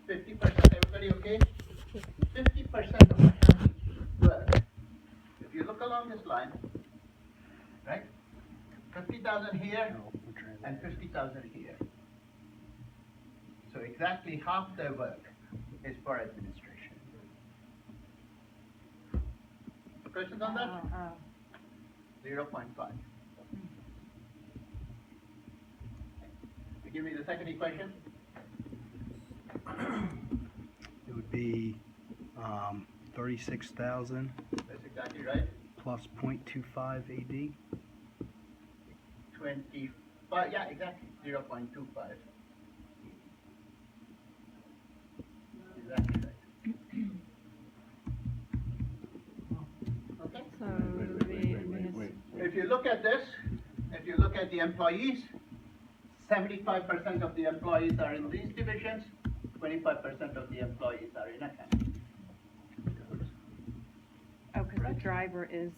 50%, everybody okay? 50% of accounting work. If you look along this line, right? 50,000 here and 50,000 here. So exactly half their work is for administration. Questions on that? 0.5. Give me the second equation. It would be 36,000 That's exactly right. plus 0.25 AD. 25, yeah, exactly. 0.25. Exactly right. Okay. So Wait. If you look at this, if you look at the employees, 75% of the employees are in these divisions, 25% of the employees are in accounting. Oh, because the driver is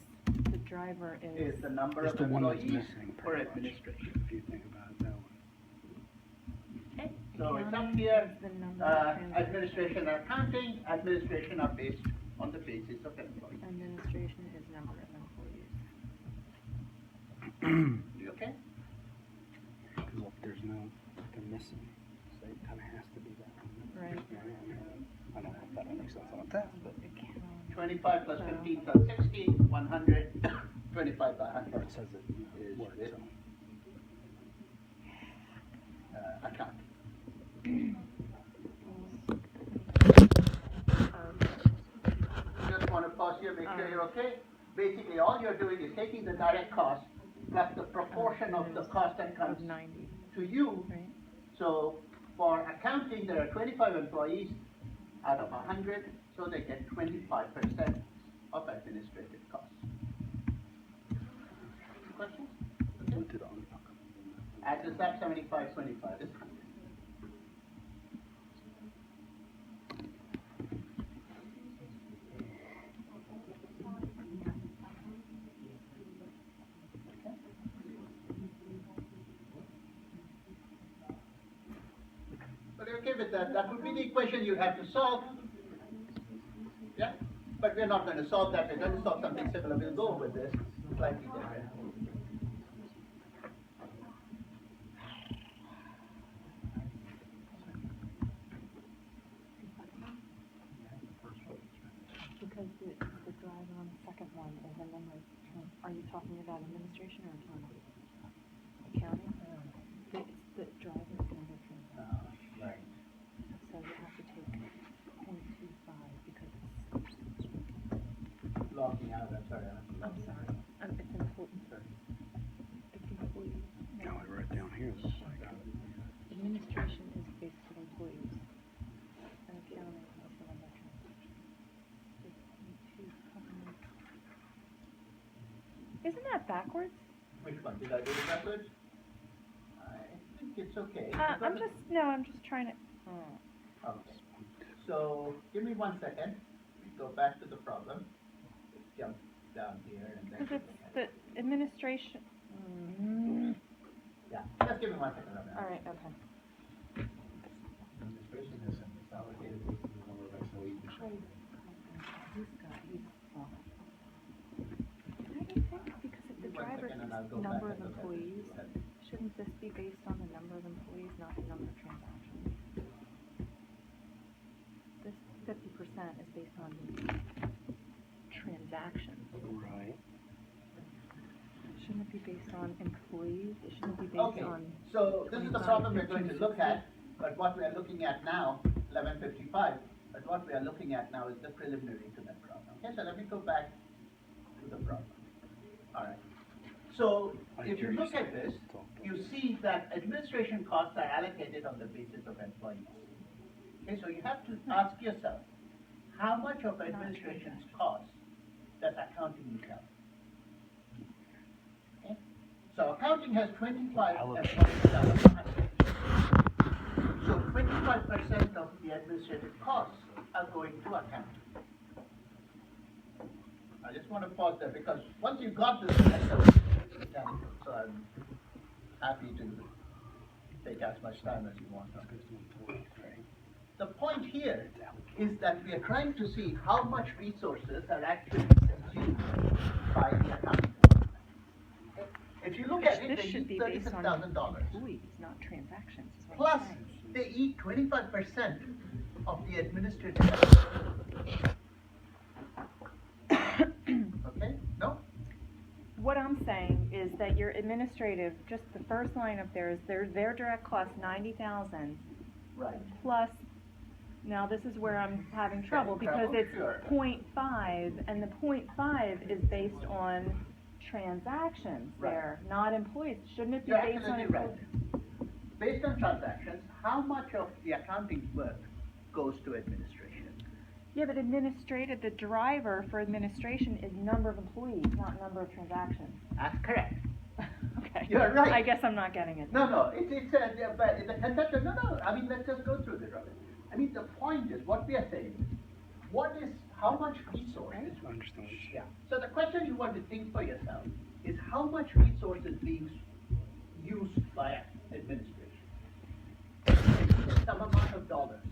Is the number It's of the one that's employees missing for pretty much, administration. if you think about it that way. Okay, so it's up Accounting here, is the number of transactions. administration and accounting, administration are based on the basis of employees. Administration is number of employees. You okay? Because if there's no, they're missing, so it kind of has to be that one. Right. I don't know if that'll make sense on a test, but 25 plus 15 plus 60, 100, 25 by 100 it says it is works, with so. accounting. Just want to pause here, make sure you're okay. Basically, all you're doing is taking the direct cost plus the proportion of the cost that comes Of 90, to you. right? So for accounting, there are 25 employees out of 100, so they get 25% of administrative costs. Questions? Okay. Put it on. Add this up, 75, 25 is 100. But you're okay with that? That would be the equation you have to solve. Yeah? But we're not going to solve that. We're going to solve something similar. We'll go with this slightly different. Because the driver on the second one is a number of, are you talking about administration or accounting? Accounting? The driver is number of transactions. Right. So you have to take 0.25 because Logging out, I'm sorry. I'm sorry, it's important. It's employees. No, I wrote down here. It looks like. Administration is based on employees. And accounting is the number of transactions. Isn't that backwards? Which one? Did I do it backwards? I think it's okay. I'm just trying to, Okay. So, give me 1 second. We go back to the problem. Jump down here and then. because it's the administration. Yeah, just give me 1 second. All right, okay. Administration is a consolidated basis of number of employees. I think because if the 1 driver's second and I'll go number back of and look at employees, that. shouldn't this be based on the number of employees, not the number of transactions? This 50% is based on transactions. Right. Shouldn't it be based on employees? It shouldn't be based Okay, on. so this is the 25, problem we're going to 15, look at, but what we are looking at now, 11:55, but what we are looking at now is the preliminary to that problem. Okay, so let me go back to the problem. All right. So if you look at this, you see that administration costs are allocated on the basis of employees. Okay, so you have to ask yourself, how much of administration's cost does accounting need help? Okay, so accounting has 25 employees out of 100. So 25% of the administrative costs are going to accounting. I just want to pause there because once you got this, so I'm happy to take as much time as you want. the point here is that we are trying to see how much resources are actually consumed by the accounting department. Okay? If you look at it, This they should eat be based on $36,000. employees, not transactions, is what Plus, I'm saying. they eat 25% of the administrative. Okay? No? What I'm saying is that your administrative, just the first line up there is their direct cost 90,000 Right. plus, now this is where I'm having trouble because trouble? it's Sure. 0.5 and the 0.5 is based on transactions Right. there, not employees. Shouldn't it be You're based on absolutely right. employees? Based on transactions, how much of the accounting work goes to administration? Yeah, but administrative, the driver for administration is number of employees, not number of transactions. That's correct. Okay. You're right. I guess I'm not getting it. No, but the conception, no, I mean, let's just go through this, Robin. I mean, the point is, what we are saying is, how much resources? I understand what you're Yeah. So the question you want to think for yourself is how much resource is being used by administration? Some amount of dollars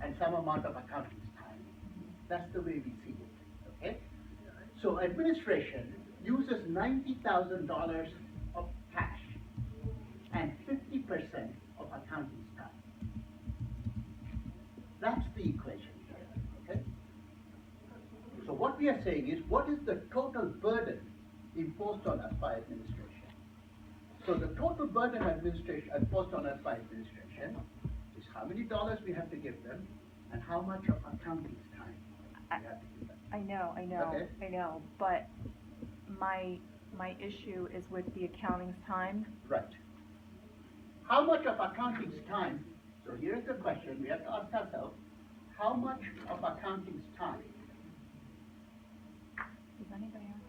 and some amount of accounting time. That's the way we see it, okay? So administration uses $90,000 of cash and 50% of accounting time. That's the equation here, okay? So what we are saying is, what is the total burden imposed on us by administration? So the total burden administration imposed on us by administration is how many dollars we have to give them and how much of accounting time we have to give them. I know, but my issue is with the accounting's time. Right. How much of accounting's time, so here's the question, we have to ask ourselves, how much of accounting's time? Does anybody else?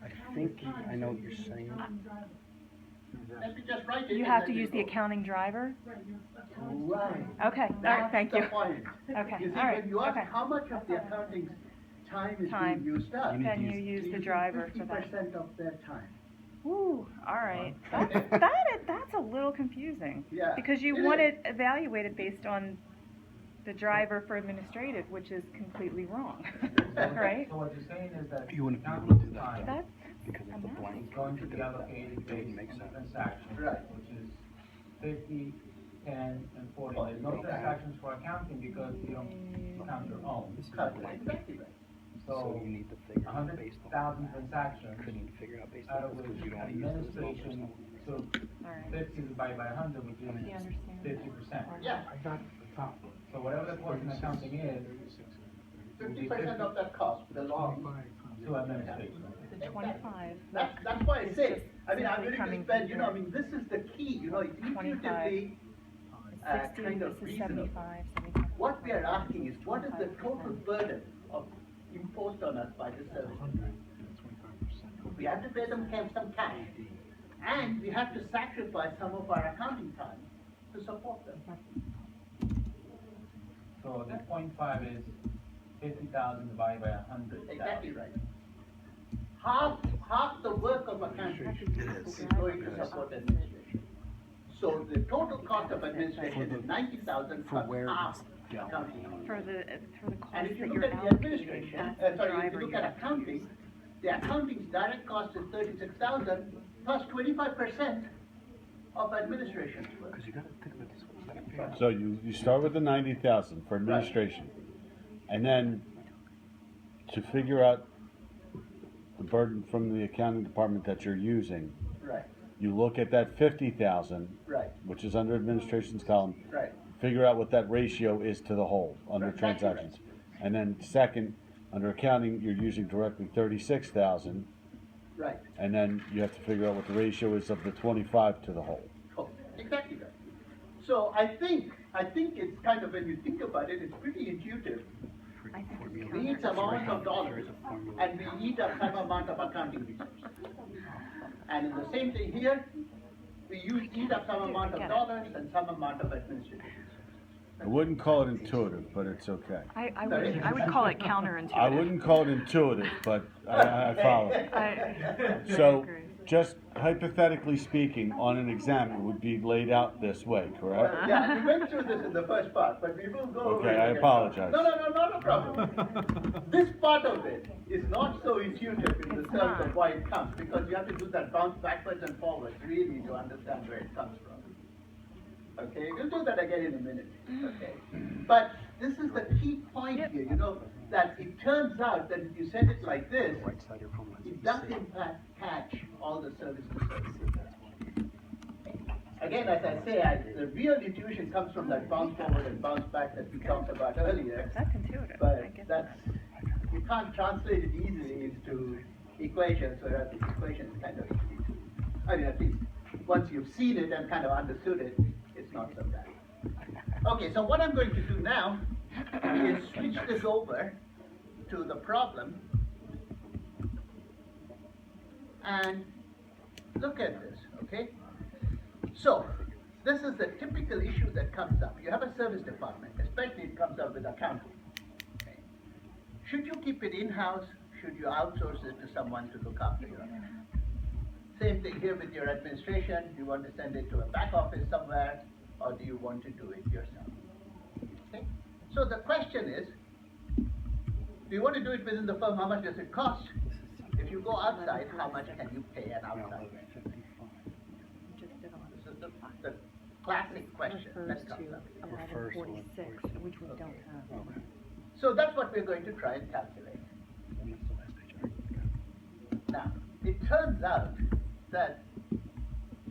I think I know what you're saying. Let me just write it. You and have then to we use the go. accounting driver? Right. Okay, all right, thank you. That's the point. Okay, You see, all right, when you ask okay. how much of the accounting's time is Time. being used up, Then you use the driver for that. 50% of their time. Ooh, all right. That's a little confusing. Yeah, Because you it want is. it evaluated based on the driver for administrative, which is completely wrong, right? So what you're saying is that You wouldn't be able to accounting do that, time That's because a of the math. blank. is going to be allocated It wouldn't based make on the sense. transaction, Right. which is 50, 10, and 40. Oh, There's no okay. transactions for accounting because you don't count your own. This is Correct. blank. Exactly right. So So you need to figure out based on 100,000 that. transactions, You couldn't even figure it out based out on of this which because you don't want to use this as administration well. took All right. 50 divided by 100, which Do you is understand? 50%. Yeah, I got the top. So whatever the portion of accounting is, 50% of that cost belongs to administration. The 25. That's why I It's say, just I mean, I'm simply willing to coming spend, from you know, I your- mean, this is the key, you know, it's 25. intuitively, 60, kind this of is reasonable. 75, 75. What we are asking is, what is the total burden of imposed on us by this service? We have to pay them some cash, and we have to sacrifice some of our accounting time to support them. So the 0.5 is 50,000 divided by 100,000. Exactly right. Half the work of accounting is going to support administration. So the total cost of administration is 90,000 For plus where half it's going. accounting. For the cost And if you that look you're at the allocating, administration, that's the sorry, if driver you look you at have to accounting, use. the accounting's direct cost is 36,000 plus 25% of administration's work. Because you got to think about this one second page. So you start with the 90,000 for administration, and then to figure out the burden from the accounting department that you're using, Right, you look at that 50,000, right, which is under administration's column, right. figure out what that ratio is to the whole under Right, exactly right. transactions. And then second, under accounting, you're using directly 36,000, Right. and then you have to figure out what the ratio is of the 25 to the whole. Oh, exactly right. So I think it's kind of, when you think about it, it's pretty intuitive. I think it's We need some amount of dollars, There's a formula. and we need a some amount of accounting resources. And in the same thing here, we need up some amount of dollars and some amount of administrative resources. I wouldn't call it intuitive, but it's okay. I would call it counterintuitive. I wouldn't call it intuitive, but I follow. I So, agree. just hypothetically speaking, on an exam, it would be laid out this way, correct? Well, yeah, we went through this in the first part, but we will go over Okay, it I again. apologize. No, not a problem. This part of it is not so intuitive in the It's terms not. of why it comes, because you have to do that bounce backwards and forwards really to understand where it comes from. Okay, we'll do that again in a minute. Okay, but this is the key point here. You know that it turns out that if you send it like this, Right side of your phone lets it you does see. in fact catch all the service to service. Again, as I say, the real intuition comes from that bounce forward and bounce back that we talked about earlier. That's intuitive. I But get that's, you can't translate it easily into equations, whereas the equation is kind of easy to, I mean, at least once you've seen it and kind of understood it, it's not so bad. Okay, so what I'm going to do now is switch this over to the problem and look at this, okay? So, this is the typical issue that comes up. You have a service department, especially it comes up with accounting. Okay. Should you keep it in-house? Should you outsource it to someone to look after your account? Same thing here with your administration. Do you want to send it to a back office somewhere, or do you want to do it yourself? Okay. So the question is, do you want to do it within the firm? How much does it cost? If you go outside, how much can you pay an outside? Just did on. This is the classic question Refers that comes to up. 1146, which we don't have. Okay. So that's what we're going to try and calculate. And that's the last picture. Okay. Now, it turns out that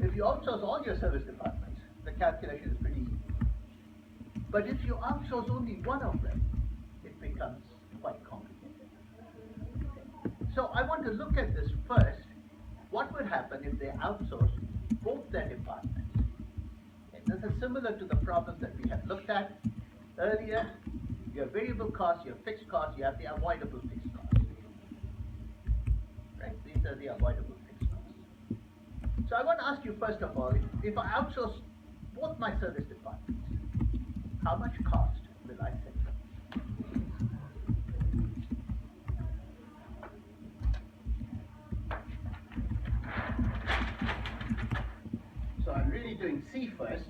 if you outsource all your service departments, the calculation is pretty easy. But if you outsource only one of them, it becomes quite complicated. So I want to look at this first. What would happen if they outsource both their departments? Okay, this is similar to the problem that we had looked at earlier. Your variable costs, your fixed costs, you have the avoidable fixed costs. Right? These are the avoidable fixed costs. So I want to ask you first of all, if I outsource both my service departments, how much cost will I save? So I'm really doing C first.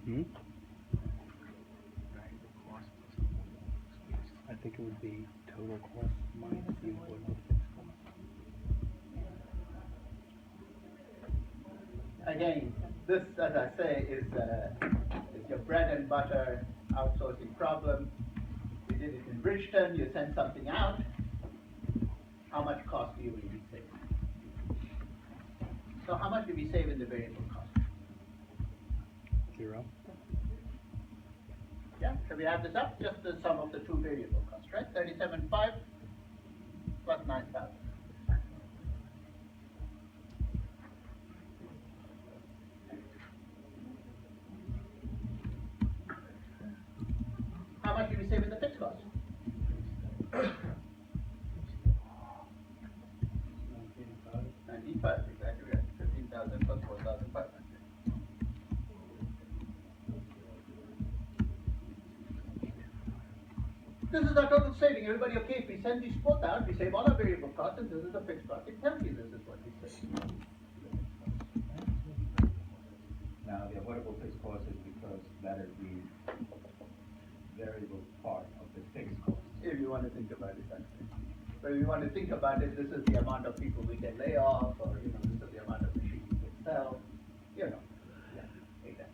Hmm? I think it would be total cost minus the avoidable fixed cost. Again, this, as I say, is your bread and butter outsourcing problem. We did it in Bridgeton. You send something out. How much cost do you really save? So how much do we save in the variable cost? 0. Yeah, so we add this up, just the sum of the two variable costs, right? 37,500 plus 9,000. How much do we save in the fixed cost? 95, exactly right. 15,000 plus 4,500. This is our total saving. Everybody okay? If we send these both out, we save all our variable costs, and this is the fixed cost. It tells you this is what we save. Now, the avoidable fixed cost is because that is the variable part of the fixed cost. If you want to think about it that way. But if you want to think about it, this is the amount of people we can lay off, or this is the amount of machines we can sell. Yeah, exactly.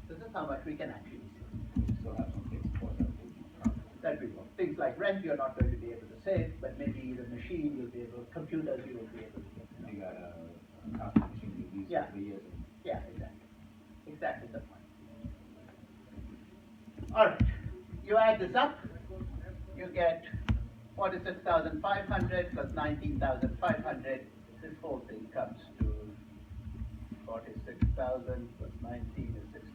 This is how much we can actually save. We still have some fixed costs that will be covered. That we will. Things like rent, you're not going to be able to save, but maybe the machine you'll be able, computers you will be able to get. You got a constant machine you use Yeah. for years. Yeah, exactly. Exactly the point. All right. You add this up, you get 46,500 plus 19,500. This whole thing comes to 46,000 plus 19 is 60.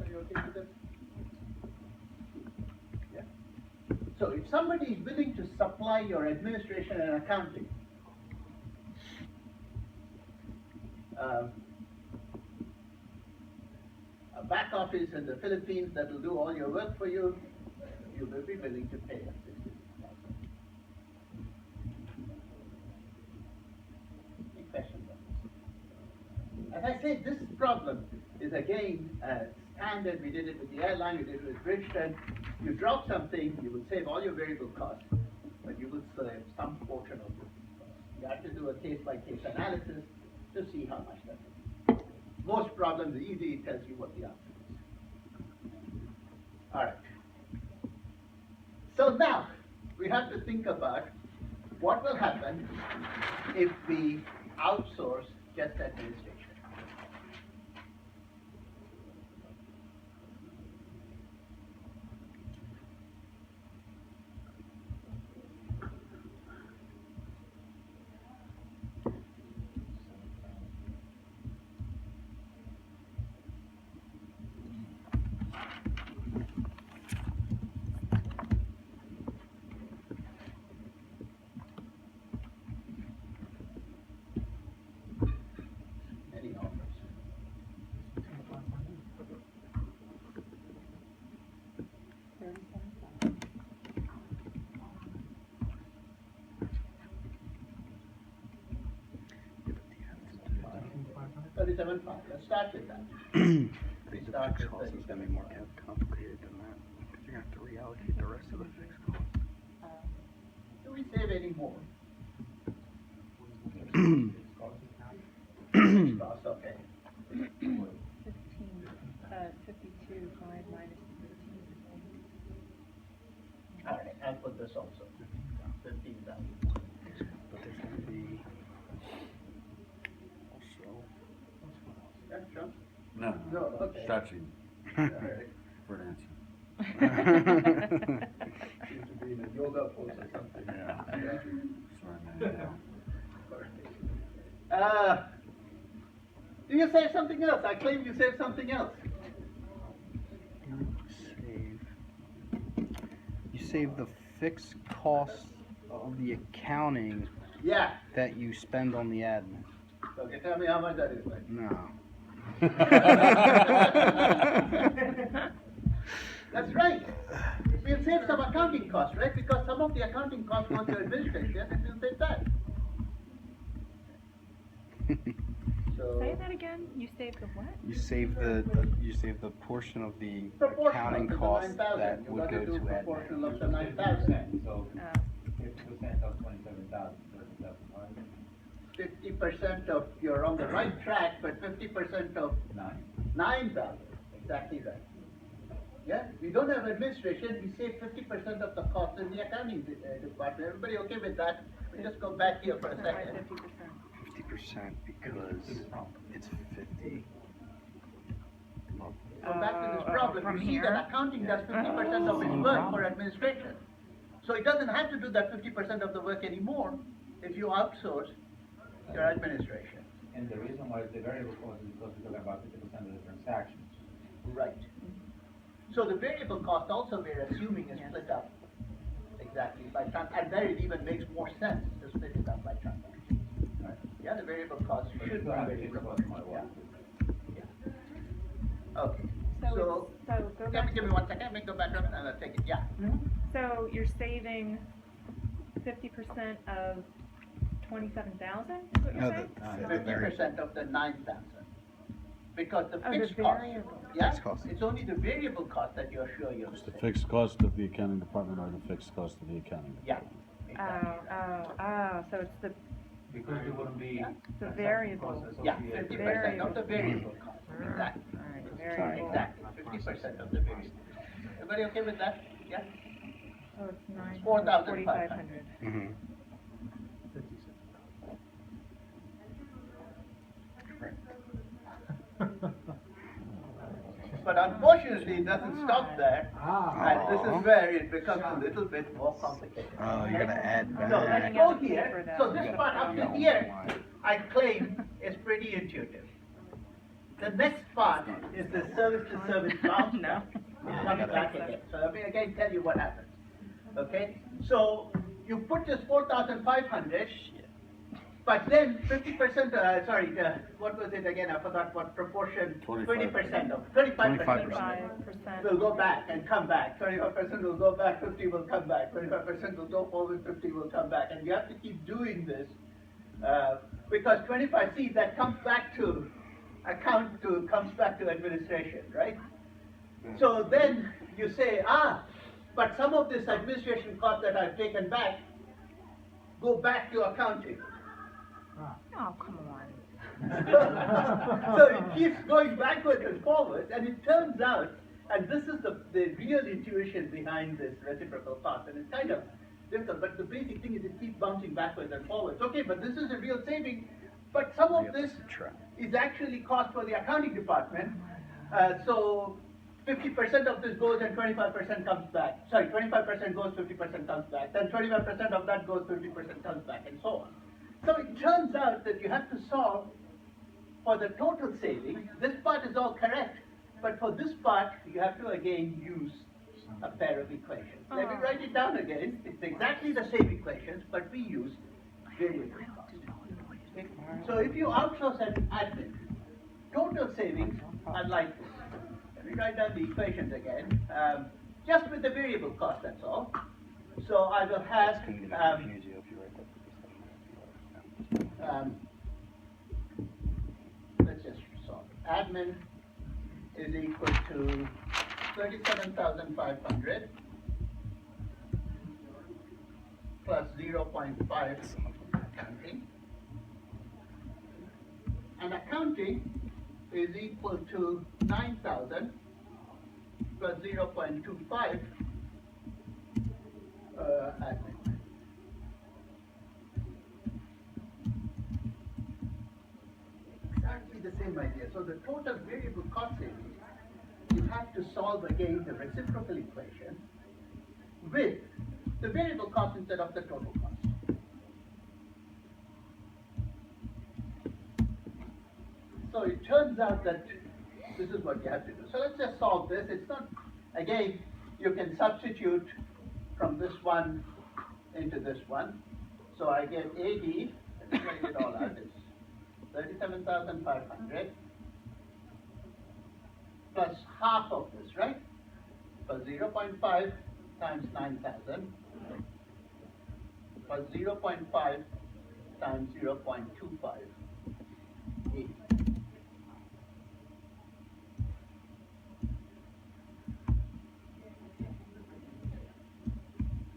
Are you okay with So if somebody is willing to supply your administration and accounting, a back office in the Philippines that will do all your work for you, you will be willing to pay us $60,000. Any questions on this? As I said, this problem is again standard. We did it with the airline, we did it with Bridgestone. You drop something, you will save all your variable costs, but you will save some portion of it. You have to do a case-by-case analysis to see how much that is. Most problems are easy, it tells you what the answer is. All right. So now, we have to think about what will happen if we outsource just administration. Any offers? $37,500. Let's start with that. The Start fixed with cost is gonna be more complicated than that, because you're gonna have to reallocate the rest of the fixed cost. Do we save any more? Cost, okay. 52.5 minus 15. All right, I'll put this also. 15,000. But there's gonna be also, Yeah, sure. No, No, okay. stretching All right. for an answer. Seems to be in a yoga pose or something. Yeah. Yeah. Sorry, man. Do you save something else? I claim you saved something else. you save the fixed cost of the accounting Yeah. that you spend on the admin. Okay, tell me how much that is, right? No. That's right. We'll save some accounting costs, right? Because some of the accounting costs go to administration, and we'll save that. So, Say that again, you saved the what? You save the portion of the proportional accounting to the cost 9,000. that You would got go to to do admin. proportional of the 9,000. So, Oh. 50% of 27,000, 50% of, you're on the right track, but 50% of 9,000. Exactly right. Yeah, we don't have administration, we save 50% of the cost in the accounting department. Everybody okay with that? We just go back here for a Why second. 50%? 50% because it's 50. So back to this problem, from you see here? that accounting does 50% of its work for administration. So it doesn't have to do that 50% of the work anymore if you outsource your administration. And the reason why it's the variable cost is because we're talking about 50% of the transactions. Right. So the variable cost also we're assuming is Yes. split up exactly by and there it even makes more sense to split it up by transaction. Right. Yeah, the variable cost But should you be still have very fixed cost no matter proportional. what. Yeah. Okay. So, go Give back. me, give me 1 second, let me go back up and I'll take it, yeah. So you're saving 50% of 27,000, is what you're No, saying? the 50% of the 9,000. Because the Oh, the fixed cost, variable. yeah, Fixed cost. it's only the variable cost that you're sure you'll It's the save. fixed cost of the accounting department or the fixed cost of the accounting Yeah. department. So it's the, Because there wouldn't be. The transaction variable. costs Yeah, associated with 50% of the it. variable cost, exactly. alright, Sorry, variable. exactly, 50% of the variable. Everybody okay with that? Yeah? So it's 4,500. 4,500. Mm-hmm. But unfortunately, it doesn't stop there. And this Aw. is where it becomes a little bit more complicated. Oh, you're gonna add So back. let's Running go out of here. paper, though. So this part up to here, I claim is pretty intuitive. The next part is the service to service bounce No. back. It comes back again. So let me again tell you what happens. Okay, so you put this 4,500, but then 50%, what was it again? I forgot what proportion, 20% of, 25%. 5% Will go back and come back. 25% will go back, 50 will come back. 25% will go forward, 50 will come back. And you have to keep doing this because 25C, that comes back to comes back to administration, right? So then you say, but some of this administration cost that I've taken back go back to accounting. Oh, come on. So it keeps going backwards and forwards, and it turns out, and this is the real intuition behind this reciprocal cost, and it's kind of difficult, but the basic thing is it keeps bouncing backwards and forwards. Okay, but this is a real saving, but some of this is actually cost for the accounting department. So 50% of this goes and 25% comes back. Sorry, 25% goes, 50% comes back. Then 25% of that goes, 50% comes back, and so on. So it turns out that you have to solve for the total saving. This part is all correct, but for this part, you have to again use a pair of equations. Let me write it down again. It's exactly the same equations, but we use variable cost. Okay? So if you outsource an admin, total savings are like this. Let me write down the equations again. Just with the variable cost, that's all. So I will have let's just solve. Admin is equal to 37,500 plus 0.5 accounting. And accounting is equal to 9,000 plus 0.25 admin. Exactly the same idea. So the total variable cost savings, you have to solve again the reciprocal equation with the variable cost instead of the total cost. So it turns out that this is what you have to do. So let's just solve this. It's not, again, you can substitute from this one into this one. So I get AD, let me write it all out, it's 37,500 plus half of this, right? Plus 0.5 times 9,000 plus 0.5 times 0.25. 80.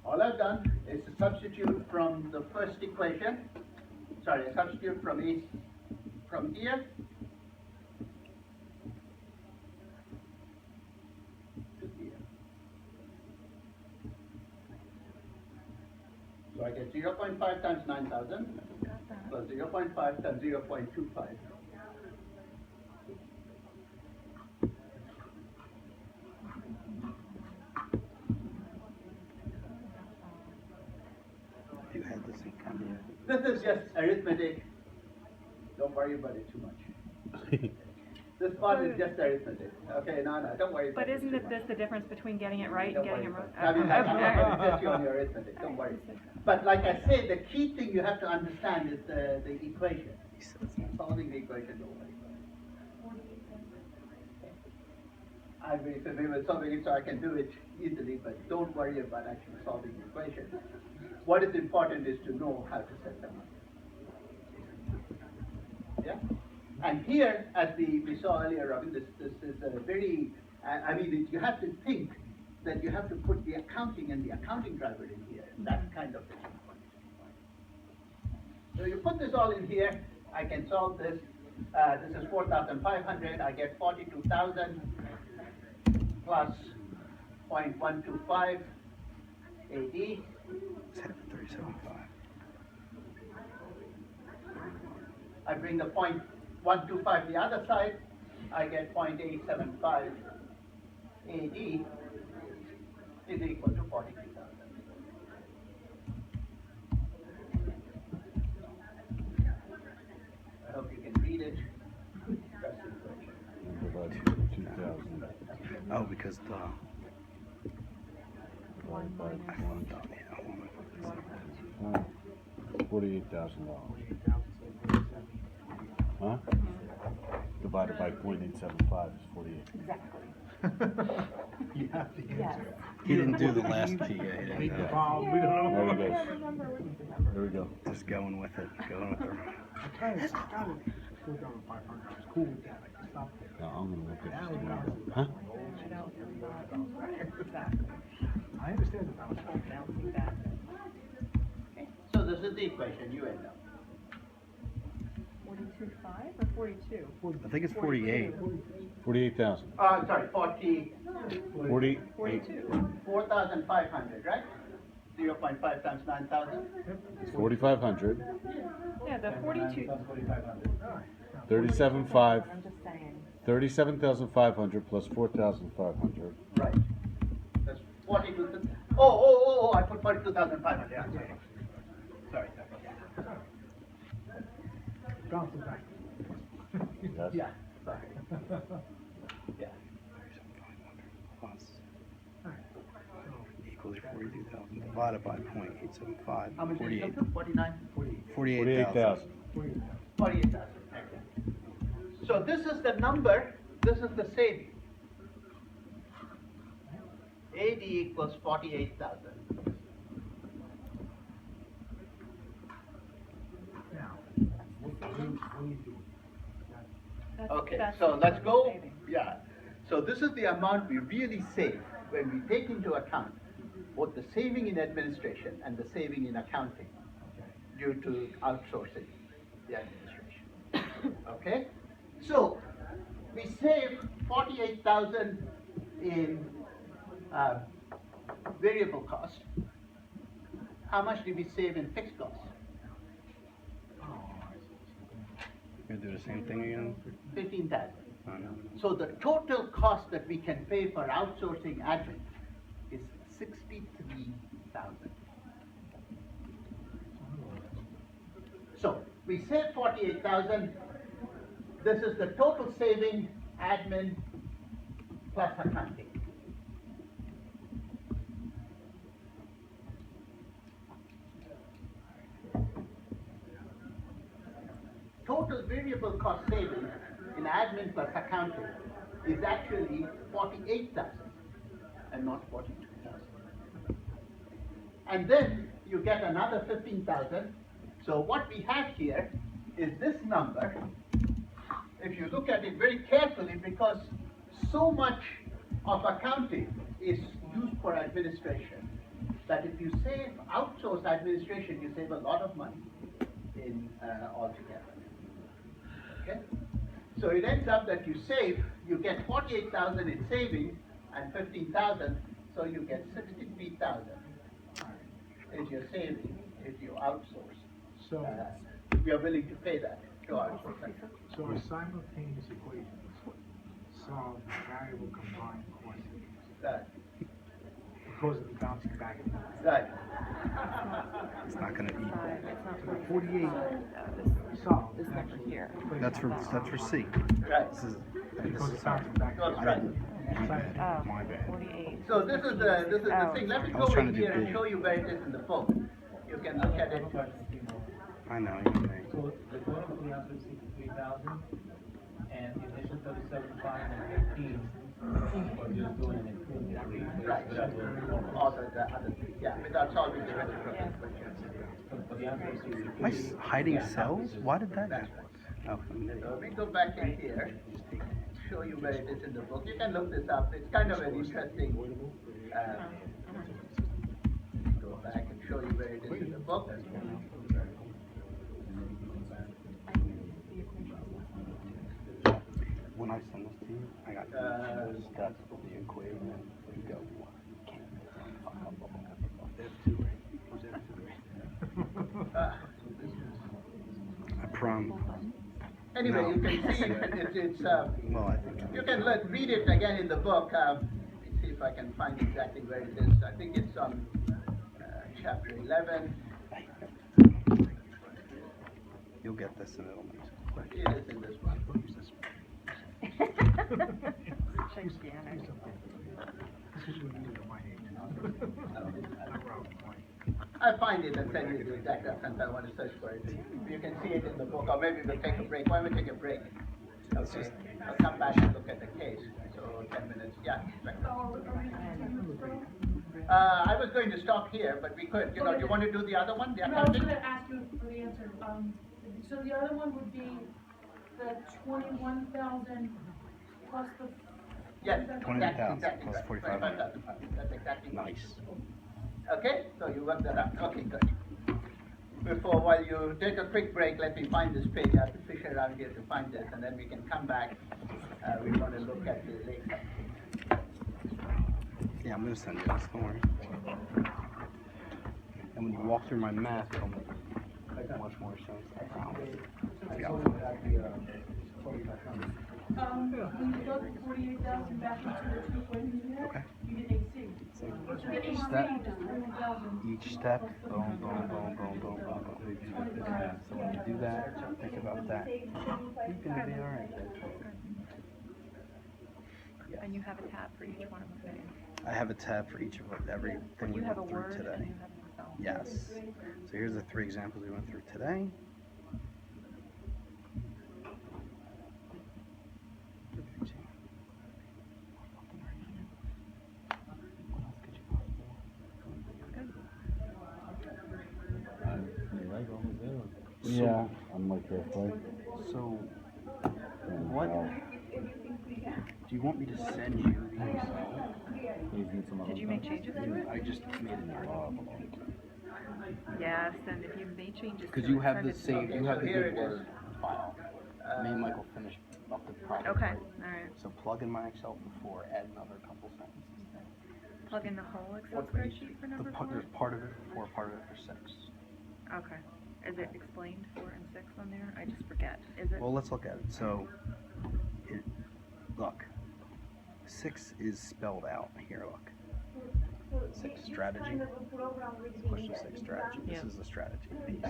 All I've done is to substitute from the first equation, I substitute from here to here. So I get 0.5 times 9,000 plus 0.5 times 0.25. You had the same kind of. This is just arithmetic. Don't worry about it too much. This part is just arithmetic. Okay, no, don't worry about But it. isn't it this the difference between getting it right and Don't getting it worry wrong? about it. I'm not going to test you on your arithmetic. Don't worry. But like I said, the key thing you have to understand is the equation. Solving the equation, don't worry about it. I'm very familiar with solving it, so I can do it easily, but don't worry about actually solving the equation. What is important is to know how to set them up. Yeah? And here, as we saw earlier, Robin, this is a very, you have to think that you have to put the accounting and the accounting driver in here. That's kind of it. So you put this all in here, I can solve this. This is 4,500, I get 42,000 plus 0.125 AD. 375. I bring the 0.125 the other side, I get 0.875 AD is equal to 42,000. I hope you can read it. That's the equation. About 2,000. Oh, because the one by minus point. $48,000. Huh? Divided by 0.875 is 48. exactly. You have to Yes. He didn't do the last PA. There There we Yeah, go. yeah, remember what you remember. There we go. Just going with it. Going with the. I tried to go down to 500. I was cool with that. I stopped there. Now I'm gonna look at Now this we're tomorrow. down to Huh? I don't, exactly. I understand the balance. Bouncing back. Okay, so this is the equation you end up. 42.5 or 42? I think it's 48. 48,000. Sorry, 48. 42. 4,500, right? 0.5 times 9,000. 4,500. Yeah, the 42. 4,500. 37,500. I'm just saying. 37,500 plus 4,500. Right. That's 42. Oh, I put 42,500. Yeah, sorry. Bounce it back. Yes. Yeah, sorry. Yeah. Plus Alright, equals 42,000 divided by 0.875. How much did you 48. come to? 49? 48,000. 48,000. 48,000. Okay. So this is the number, this is the saving. AD equals 48,000. now, what do you do? Okay, That's so the let's total go, saving. yeah. So this is the amount we really save when we take into account both the saving in administration and the saving in accounting due to outsourcing the administration. Okay? So we save 48,000 in variable cost. How much did we save in fixed costs? You're gonna do the same thing again? 15,000. I know. So the total cost that we can pay for outsourcing admin is 63,000. So we save 48,000. This is the total saving admin plus accounting. Total variable cost saving in admin plus accounting is actually 48,000 and not 42,000. And then you get another 15,000. So what we have here is this number. If you look at it very carefully, because so much of accounting is used for administration, that if you save outsource administration, you save a lot of money in altogether. Okay? So it ends up that you get 48,000 in savings and 15,000, so you get 63,000 is your saving if you outsource. So, If you're willing to pay that to outsource. so a simultaneous equation solve variable combined cost savings Right, because of the bouncing back and forth. right. It's not gonna equal. It's not 48 this solve. this number here. That's for C. Right. This is. Because it's bouncing back and That's forth. right. Oh, My bad. 48. So this is the Oh. thing. Let me I was go trying in to do here and big. show you where it is in the book. You can look at it. I know, you know. So the total for the answer is 63,000, and the initial 37.5 and 15, or just doing an improvement. Right. All the other things. Yeah, without solving the reciprocal question. But the answer is Am I 63. hiding cells? Why did that happen? Oh, I'm an So idiot. we go back in here, show you where it is in the book. You can look this up. It's kind of an interesting. Go back and show you where it is in the book. When I send this to you, I got those steps of the equation. You go, can't fuck up. F2, right? Was F2, right? I prom. Anyway, No. you can see it's Well, I think. you can read it again in the book. Let me see if I can find exactly where it is. I think it's on chapter 11. You'll get this and it'll make sense. It is in this one. Gigantic. This is what you do at my age. I'll find it and send you the exact reference. I want to search for it. You can see it in the book, or maybe we'll take a break. Why don't we take a break? Okay. I'll come back and look at the case. So 10 minutes. Yeah. Right. I was going to stop here, but we could. You know, do you want to do the other one? The No, I was accounting? gonna ask you for the answer. So the other one would be the 21,000 plus the. Yes, 21,000 exactly plus right. 45. 25,000. That's exactly right. Nice. Okay, so you work that out. Okay, good. While you take a quick break, let me find this page. I have to fish around here to find this, and then we can come back. We want to look at the lakeside. Yeah, I'm gonna send you this. Don't worry. And when you walk through my map, it'll make much more sense. I promise. Yeah. When you go 48,000 back into the two equations you had, Okay. you get AC. So the AC Step. just 21,000. Each step, boom, boom, boom, boom, boom, boom, boom. So when you do that, think about that. You're gonna be alright. And you have a tab for each one of them. I have a tab for each of everything we You have a went through Word and today. you have an Excel. Yes. So here's the 3 examples we went through today. Yeah, I'm like this way. So, what do you want me to send you the Excel? Did you make changes to it? I just made it now. Yes, and if you made changes Because to you it, have send the it to same, me. you have the Here good it is. Word file. Me and Michael finished up the project. Okay, alright. So plug in my Excel before, add another couple sentences. Plug in the whole Excel spreadsheet for number 4? There's part of it for 4, part of it for 6. Okay. Is it explained 4 and 6 on there? I just forget. Is it? Well, let's look at it. So, look, 6 is spelled out here. Look, 6 strategy. Question 6 strategy. This Yep. is the strategy piece.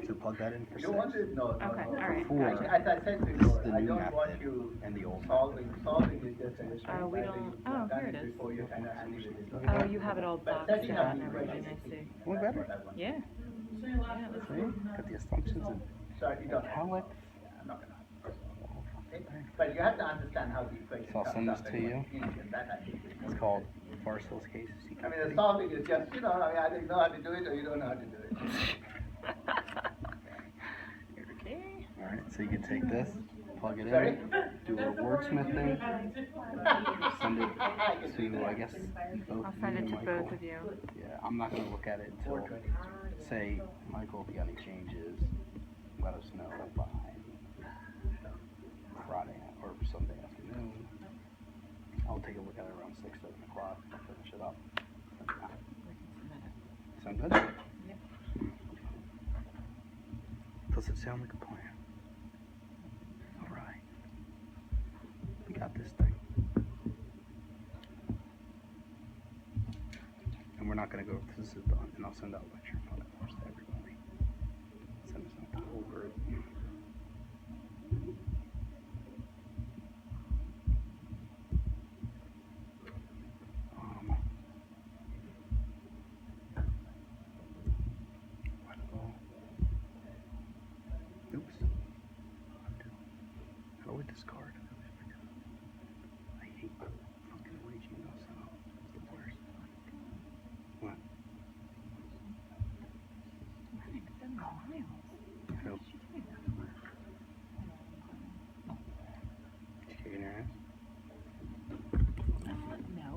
So plug that in for 6. You want it? No. Okay, alright. Four. As I said This is before, the I new don't want method you and the old solving. Solving is just an Oh, we don't, oh, here it is. before you kind of handle it. Oh, you have it all But boxed setting up out and the everything, equation I see. Look better. Yeah. So your last Yeah, See? Got the assumptions in Sorry, you don't. italics. I'm not gonna. Okay? But you have to understand how the equation So I'll comes send this up to and you. what's easier. That I think is It's called Barstow's case. I mean, the solving is just, you know, I mean, either you know how to do it or you don't know how to do it. Okay. Alright, so you can take this, plug it Sorry? in, do a little wordsmithing, send it to, I guess, both I'll of send you it and to Michael. both of you. Yeah, I'm not gonna look at it until, say, Michael, if you got any changes, let us know by Friday or Sunday afternoon. I'll take a look at it around 6, 7 o'clock, finish it up. Sound good? Yep. Does it sound like a plan? Alright. We got this thing. And we're not going to go, this is done, and I'll send out a lecture note first to everybody. Send this out to the whole group. Oops. How do we discard? I hate fucking waging those out. It's the worst. What? Running 7 miles. How Nope. did you do that? You kicking your ass? No.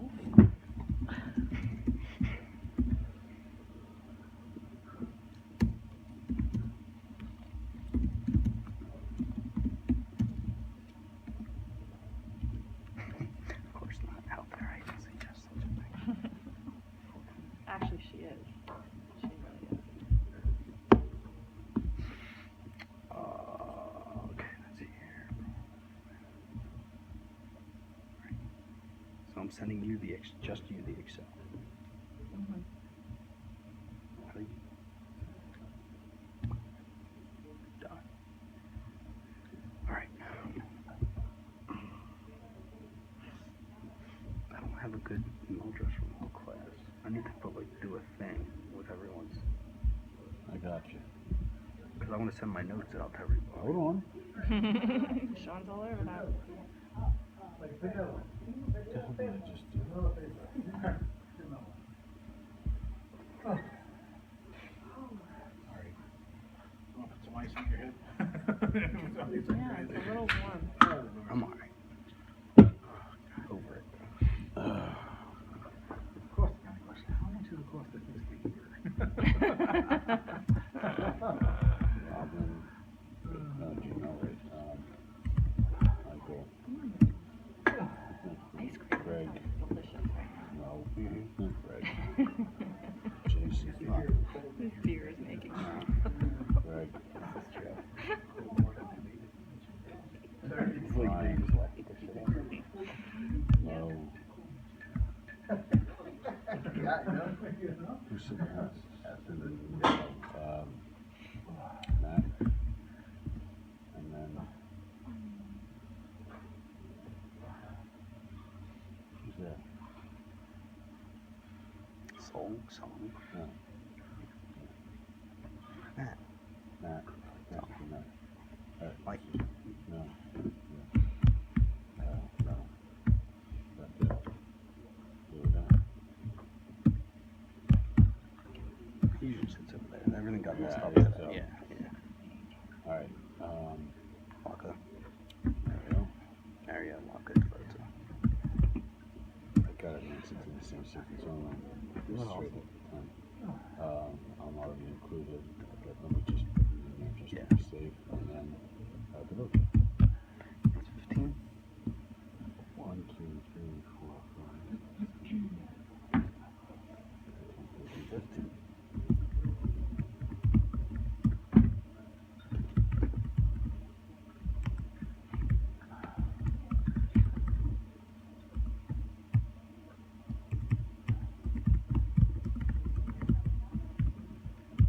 Of course not. Out there, I didn't suggest such a thing. Actually, she is. She really is. Okay, let's see here. Right. So I'm sending you the just you the Excel. Mm-hmm. How do you? Done. All right. I don't have a good email address from all class. I Gotcha. Because I want to send my notes out to everybody. Hold on. Sean's all over that. What the hell did I just do? Put some ice on your head. Yeah, it's a little warm. I'm alright. Over it. Cost kind of question. How much does it cost to fix the heater? Robin, no, Gino, wait, Michael, Ice cream Greg, sounds delicious right no, Greg, Jason's not, This beer is making me. Greg, This is true. It's like they just left this shit on. no, Yeah, I know. who's in the house? Matt, and then, who's there? Song. No. Matt. Matt, thank you, Matt. Mikey. No. No. That's it. We're done. He usually sits over there. Everything got messed Yeah, up yeah, today. so- Yeah. All right. Waka. There we go. Area, Waka. I got it. It's in the same sequence. Only this Well, straight at the time. I'm already included. But let me just put it in there just Yeah. to be safe, and then the vote. It's 15. 1, 2, 3, 4, 5. 15.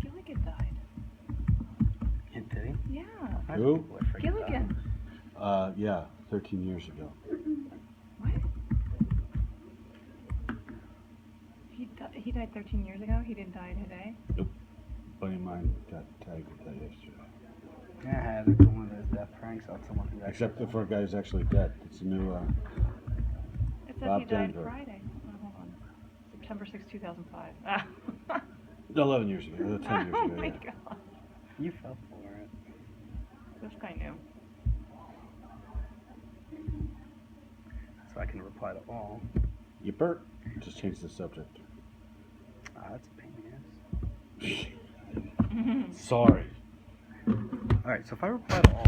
Gilligan died. Did he? Yeah. Who? Gilligan. Yeah, 13 years ago. What? He died 13 years ago? He didn't die today? Buddy of mine got tagged with that yesterday. Yeah, I had one of those death pranks on someone who Except for a guy who's actually dead. It's a new, It says Bob he died Denver. Friday. Oh, hold on. September 6, 2005. 11 years ago, 10 years Oh ago, my yeah. god. You fell for it. This guy knew. So I can reply to all. Yipper. Just change the subject. That's a pain in the ass. Sorry. Alright, so if I reply to all,